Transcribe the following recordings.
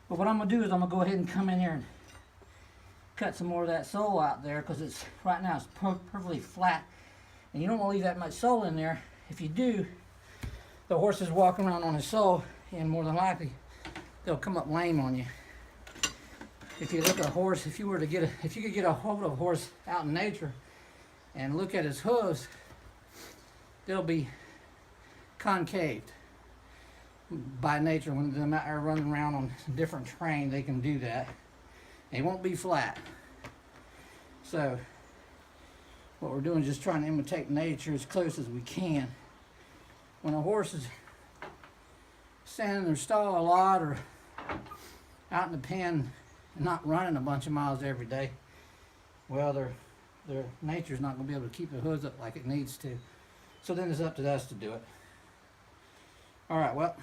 But what I'm going to do is I'm going to go ahead and come in here and cut some more of that sole out there, because it's right now it's perfectly flat. And you don't want to leave that much sole in there. If you do, the horse is walking around on his sole, and more than likely they'll come up lame on you. If you look at a horse, if you could get a hold of a horse out in nature and look at his hooves, they'll be concaved. By nature, when they're out there running around on different terrain, they can do that. They won't be flat. So what we're doing is just trying to imitate nature as close as we can. When a horse is standing in their stall a lot or out in the pen and not running a bunch of miles every day, well, their nature's not going to be able to keep the hooves up like it needs to. So then it's up to us to do it. All right, well,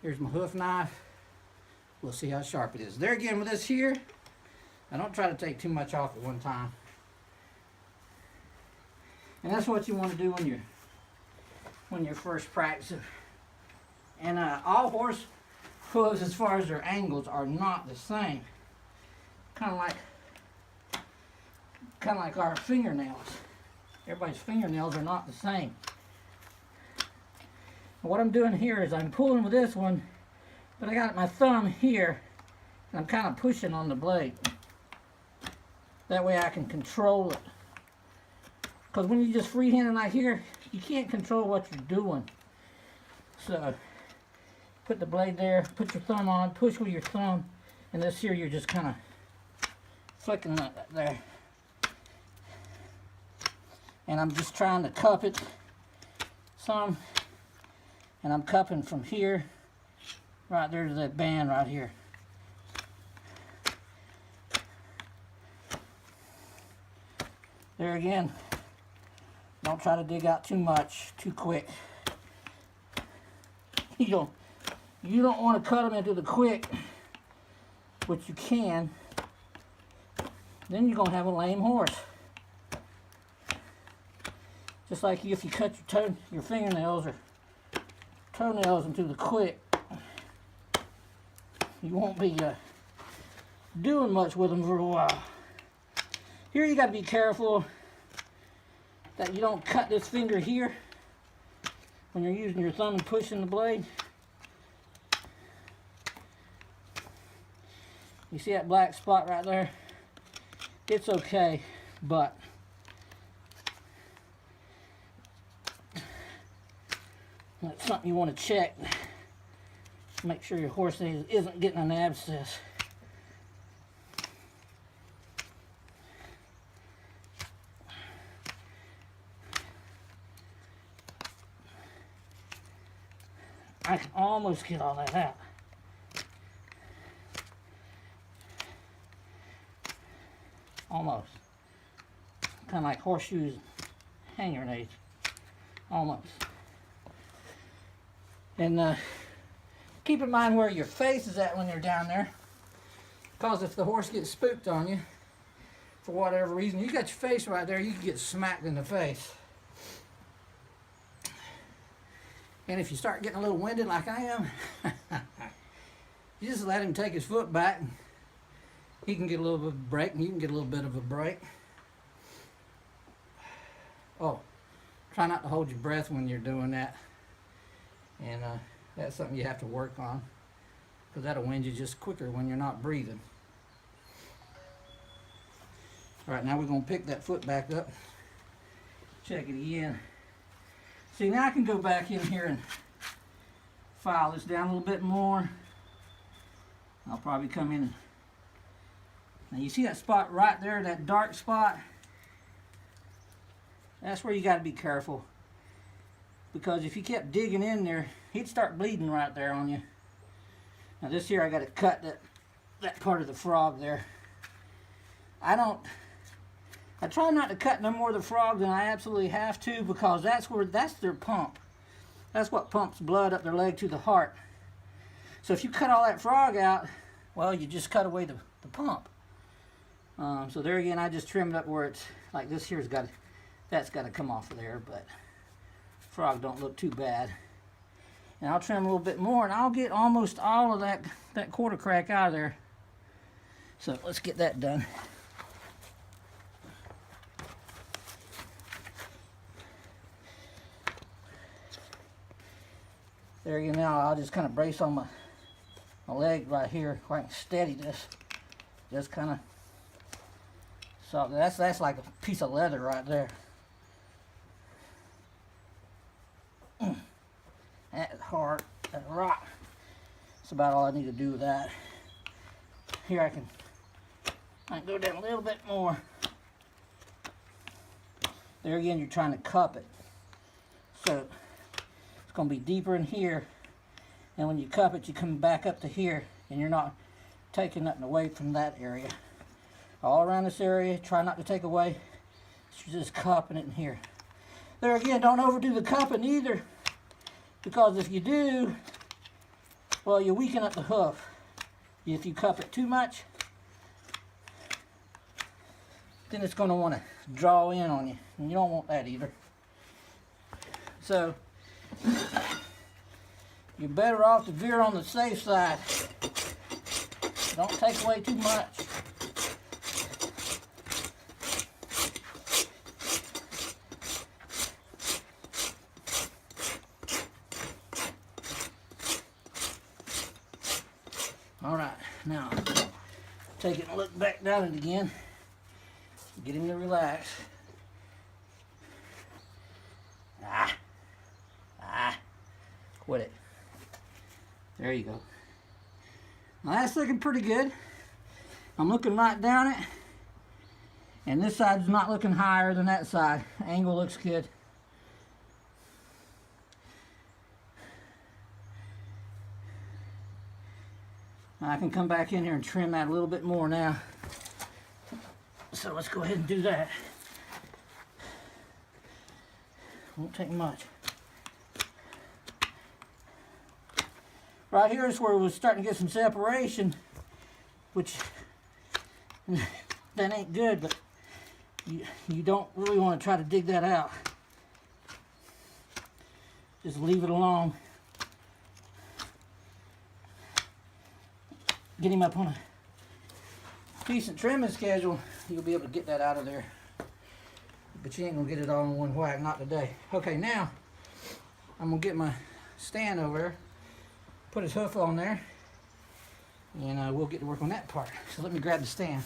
here's my hoof knife. We'll see how sharp it is. There again with this here, I don't try to take too much off at one time. And that's what you want to do when you're first practicing. And all horse hooves, as far as their angles, are not the same. Kind of like our fingernails. Everybody's fingernails are not the same. What I'm doing here is I'm pulling with this one, but I got my thumb here, and I'm kind of pushing on the blade. That way I can control it. Because when you just freehanding like here, you can't control what you're doing. So, put the blade there, put your thumb on, push with your thumb, and this here you're just kind of flicking that there. And I'm just trying to cup it some. And I'm cupping from here, right there to that band right here. There again, don't try to dig out too much, too quick. You don't want to cut them into the quick, which you can. Then you're going to have a lame horse. Just like if you cut your fingernails or toenails into the quick, you won't be doing much with them for a while. Here you got to be careful that you don't cut this finger here when you're using your thumb and pushing the blade. You see that black spot right there? It's okay, but that's something you want to check. Make sure your horse isn't getting an abscess. I can almost get all that out. Almost. Kind of like horseshoes, hand grenades. Almost. And keep in mind where your face is at when you're down there. Because if the horse gets spooked on you, for whatever reason, you got your face right there, you can get smacked in the face. And if you start getting a little winded like I am, you just let him take his foot back. He can get a little bit of a break, and you can get a little bit of a break. Oh, try not to hold your breath when you're doing that. And that's something you have to work on, because that'll wind you just quicker when you're not breathing. All right, now we're going to pick that foot back up. Check it again. See, now I can go back in here and file this down a little bit more. I'll probably come in. Now you see that spot right there, that dark spot? That's where you got to be careful. Because if you kept digging in there, he'd start bleeding right there on you. Now this here, I got to cut that part of the frog there. I try not to cut no more of the frog than I absolutely have to, because that's their pump. That's what pumps blood up their leg to the heart. So if you cut all that frog out, well, you just cut away the pump. So there again, I just trimmed up where it's like this here's that's got to come off of there, but frog don't look too bad. And I'll trim a little bit more, and I'll get almost all of that quarter crack out of there. So let's get that done. There you go. Now I'll just kind of brace on my leg right here where I can steady this. Just kind of, so that's like a piece of leather right there. That's hard as a rock. That's about all I need to do with that. Here I can go down a little bit more. There again, you're trying to cup it. So it's going to be deeper in here. And when you cup it, you come back up to here, and you're not taking nothing away from that area. All around this area, try not to take away. You're just cupping it in here. There again, don't overdo the cupping either, because if you do, well, you weaken up the hoof. If you cup it too much, then it's going to want to draw in on you, and you don't want that either. So you're better off to veer on the safe side. Don't take away too much. All right, now take it and look back down it again. Get him to relax. Quit it. There you go. Now that's looking pretty good. I'm looking right down it, and this side's not looking higher than that side. Angle looks good. I can come back in here and trim that a little bit more now. So let's go ahead and do that. Won't take much. Right here is where we're starting to get some separation, which that ain't good, but you don't really want to try to dig that out. Just leave it alone. Get him up on a decent trimming schedule, you'll be able to get that out of there. But you ain't gonna get it all in one whack, not today. Okay, now I'm gonna get my stand over there, put his hoof on there, and we'll get to work on that part. So let me grab the stand.